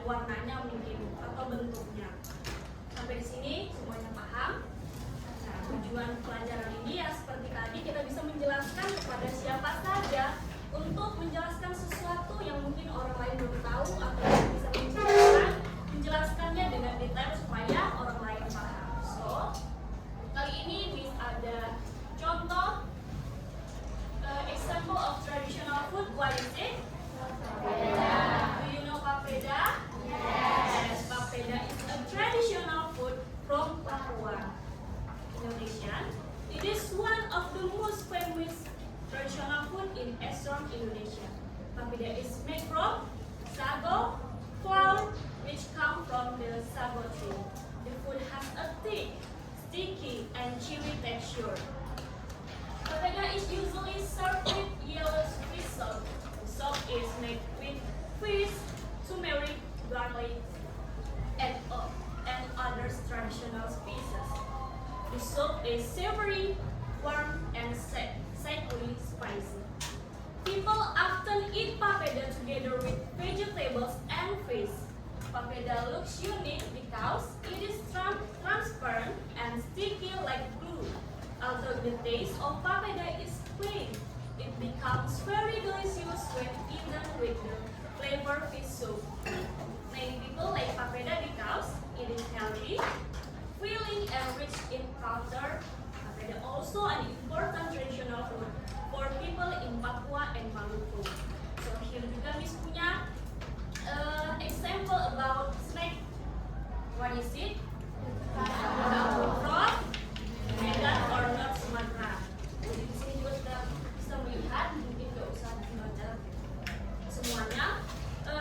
warnanya mungkin atau bentuknya. Sampai di sini semuanya paham? Nah, tujuan pelajaran ini ya seperti tadi kita bisa menjelaskan kepada siapa saja untuk menjelaskan sesuatu yang mungkin orang lain belum tahu atau bisa menjelaskannya dengan detail supaya orang lain paham. So, kali ini Miss ada contoh example of traditional food. What is it? Papeda. Do you know papeda? Yes. Papeda is a traditional food from Papua, Indonesia. It is one of the most famous traditional food in Eastern Indonesia. Papeda is made from sago flour, which come from the sago tree. The food has a thick, sticky, and chewy texture. Papeda is usually served with yellow fish sauce. The sauce is made with fish, turmeric, garlic, and other traditional spices. The soup is savory, warm, and slightly spicy. People often eat papeda together with vegetables and fish. Papeda looks unique because it is transparent and sticky like glue. Although the taste of papeda is plain, it becomes very delicious when eaten with the flavored fish soup. Many people like papeda because it is healthy, filling, and rich in fiber. Papeda also an important traditional food for people in Papua and Maluku. So here juga Miss punya example about snack. What is it? From Medan or North Sumatera. Jadi di sini juga kita bisa melihat, mungkin nggak usah dibaca semuanya.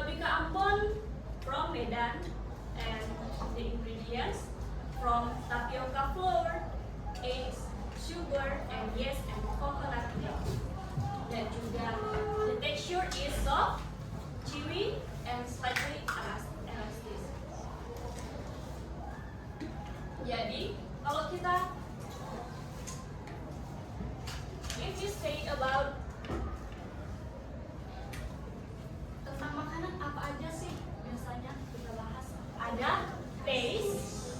Bika Ambon from Medan, and the ingredients from tapioca flour, eggs, sugar, and yeast, and coconut milk. Dan juga the texture is soft, chewy, and slightly elastic. Jadi kalau kita if you say about tentang makanan, apa aja sih biasanya kita bahas? Ada taste,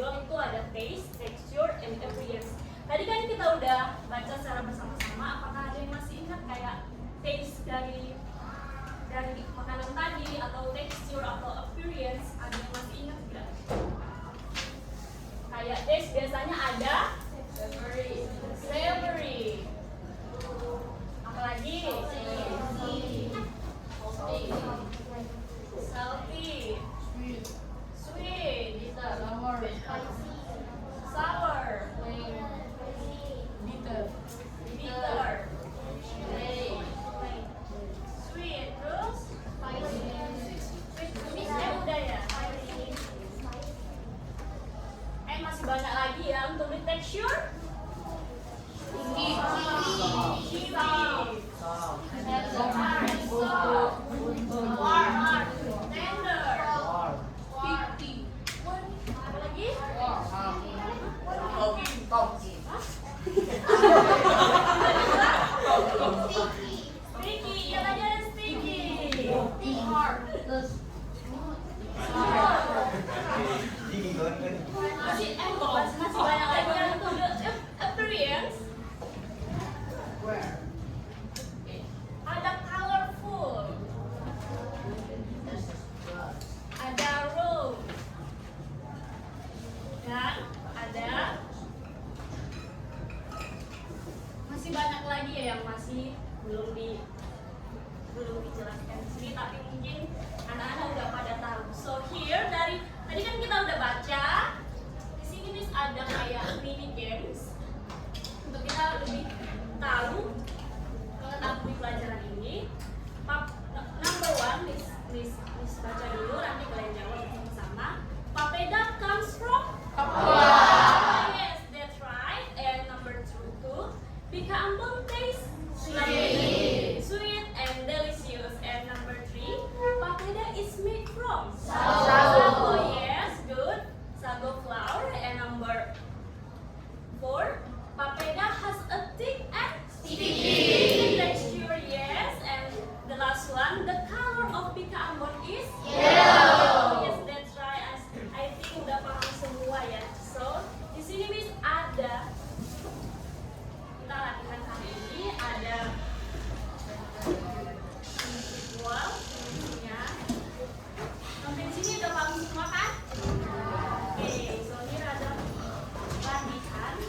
menonjol itu ada taste, texture, and appearance. Tadi kan kita udah baca secara bersama-sama. Apakah ada yang masih ingat kayak taste dari makanan tadi, atau texture atau appearance? Ada yang masih ingat nggak? Kayak taste biasanya ada savory. Apalagi salty, sweet, sour, bitter, sweet, terus sweetnya udah ya. Masih banyak lagi ya. Untuk the texture, masih banyak lagi yang untuk the appearance. Ada colorful, ada raw, dan ada masih banyak lagi ya yang masih belum dijelaskan di sini, tapi mungkin anak-anak udah pada tahu. So here dari tadi kan kita udah baca. Di sini nih ada kayak mini games untuk kita lebih tahu mengetahui pelajaran ini. Number one, Miss baca dulu, nanti kalian jawab sama-sama. Papeda comes from Papua. Yes, that's right. And number two, Bika Ambon tastes sweet and delicious. And number three, papeda is made from sago. Yes, good. Sago flour. And number four, papeda has a thick and sticky texture. Yes, and the last one, the color of Bika Ambon is yellow. Yes, that's right. I think udah paham semua ya. So di sini Miss ada, kita latihan kali ini ada visual ya. Sampai di sini udah paham semua kan? Oke, so ini ada latihan.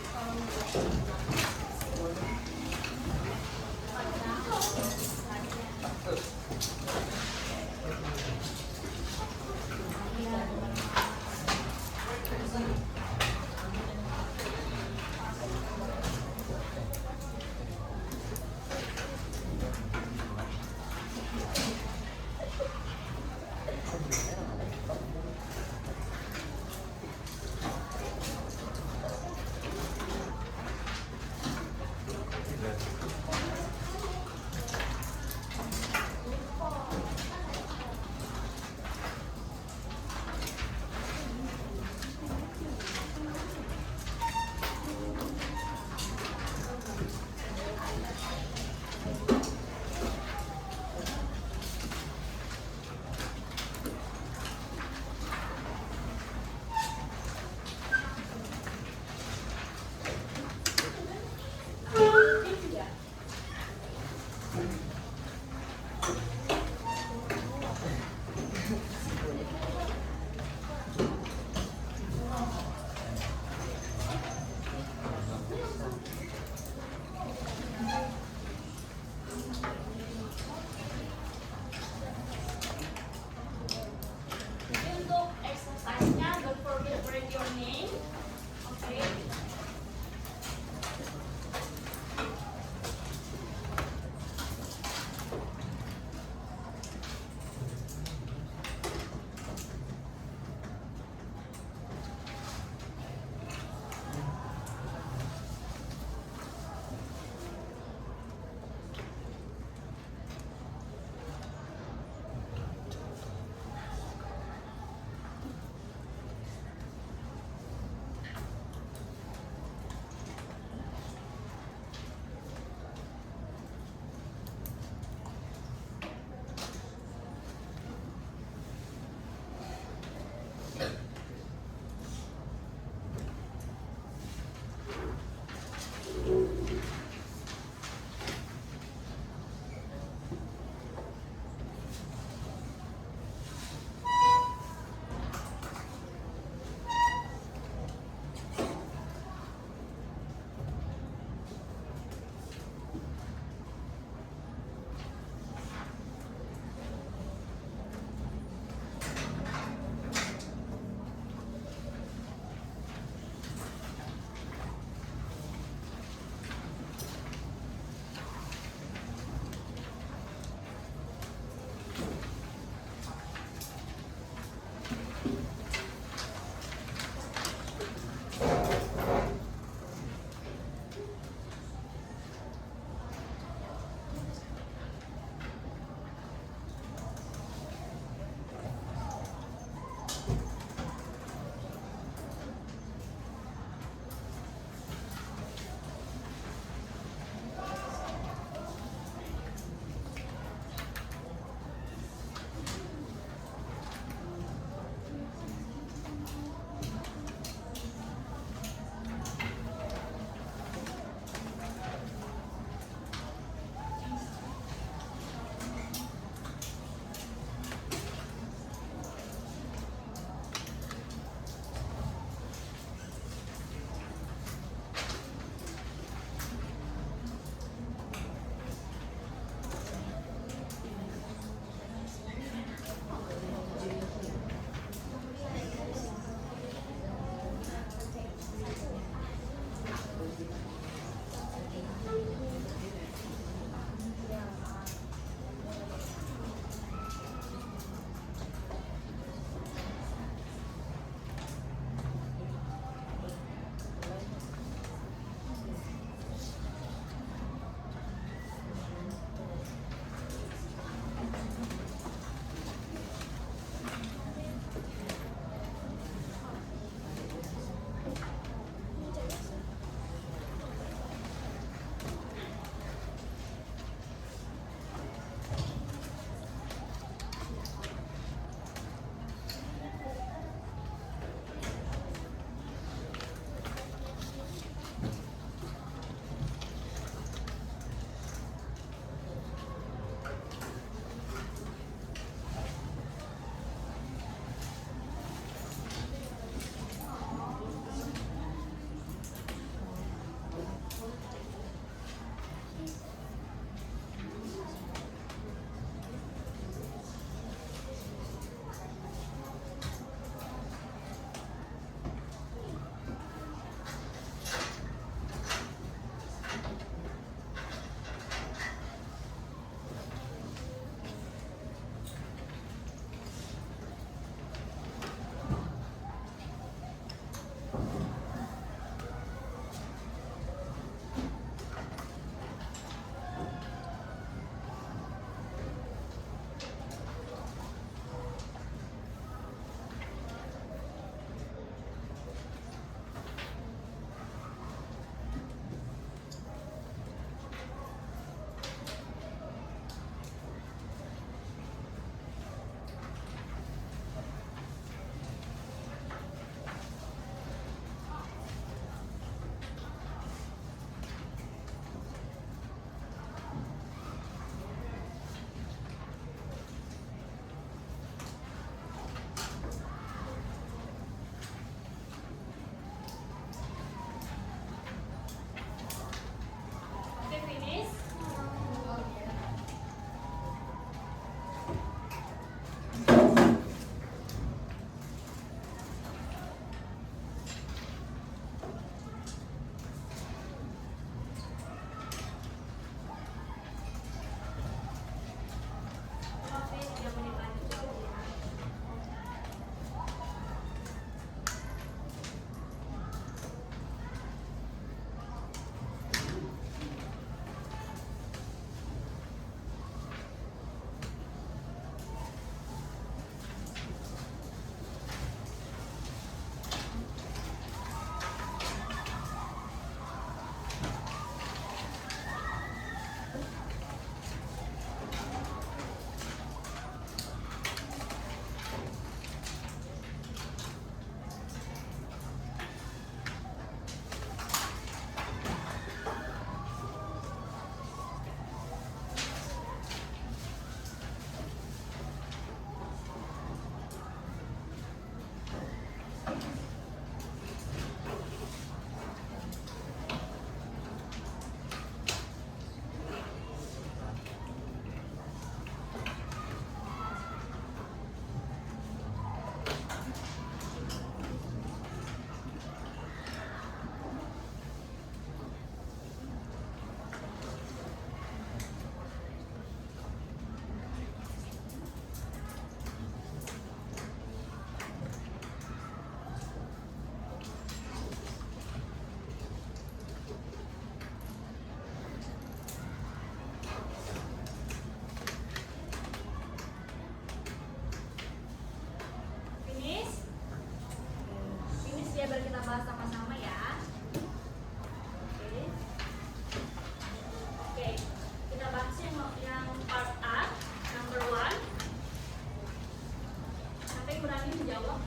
berani menjawab?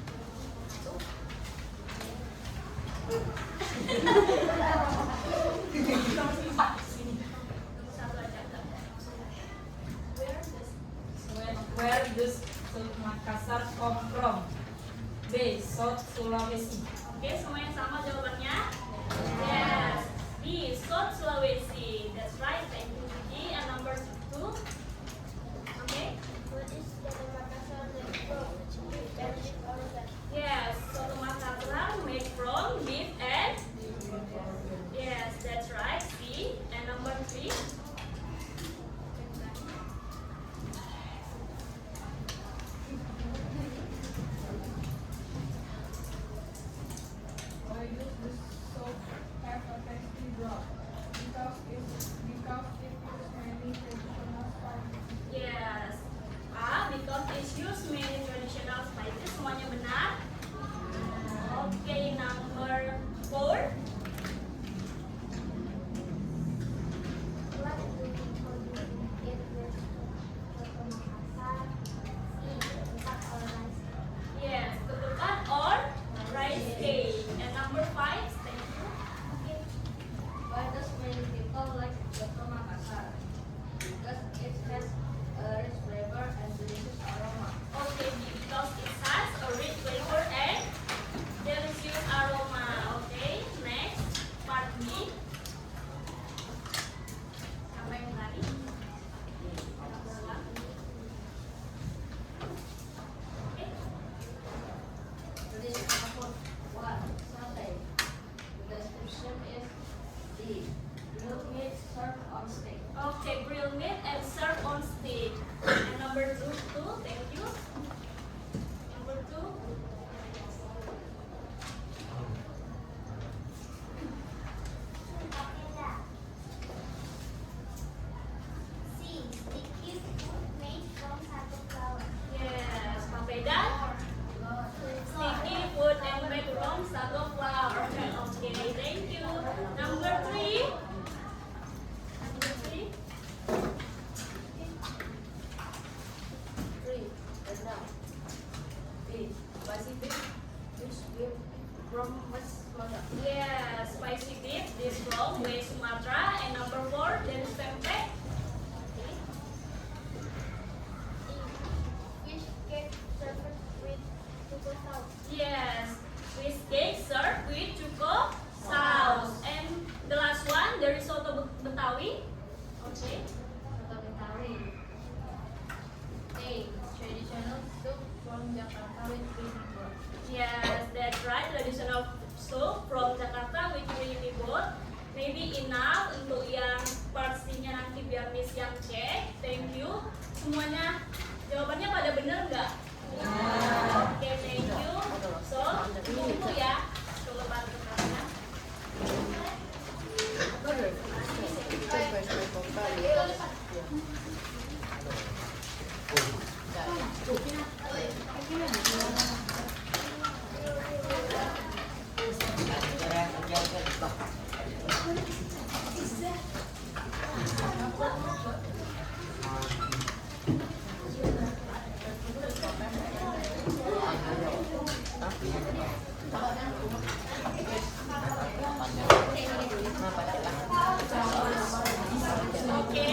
Satu. Sini. Nomor satu aja. Where does Makassar come from? B. South Sulawesi. Oke, semuanya sama jawabannya? Yes. B. South Sulawesi. That's right. Thank you, Gigi. And number 2. Okay. What is Soto Makassar made from? Beef or red? Yes. Soto Makassar made from beef and yes, that's right. C. And number 3. Why does the soup have a tasty broth? Because it uses many traditional spices. Yes. A. Because it use many traditional spices. Semuanya benar. Okay, number 4. What do people eat with Soto Makassar? C. Ketupat or rice? Yes, ketupat or rice cake. And number 5. Thank you. Why does many people like Soto Makassar? Because it has a rich flavor and delicious aroma. Okay, because it has a rich flavor and delicious aroma. Okay, next part B. Apa yang tadi? Okay. Traditional food. 1. Satay. The description is D. Grilled meat served on stick. Okay, grilled meat and served on stick. And number 2, thank you. Number 2. Papeda. C. Sticky food made from sago flour. Yes, papeda. Sticky food and made from sago flour. Okay, thank you. Number 3. Number 3. 3. Rendang. B. Spicy beef. Which beef from West Sumatra. Yes, spicy beef. This from West Sumatra. And number 4, there is pempek. Fish cake served with tuko sauce. Yes, fish cake served with cuko sauce. And the last one, there is soto Betawi. Okay. Soto Betawi. A. Traditional soup from Jakarta with creamy broth. Yes, that's right. Traditional soup from Jakarta with creamy broth. Maybe enough untuk yang porsinya nanti biar Miss yang cek. Thank you. Semuanya jawabannya pada bener nggak? Oke, thank you. So, tunggu ya. Coba bantu kalian. Oke,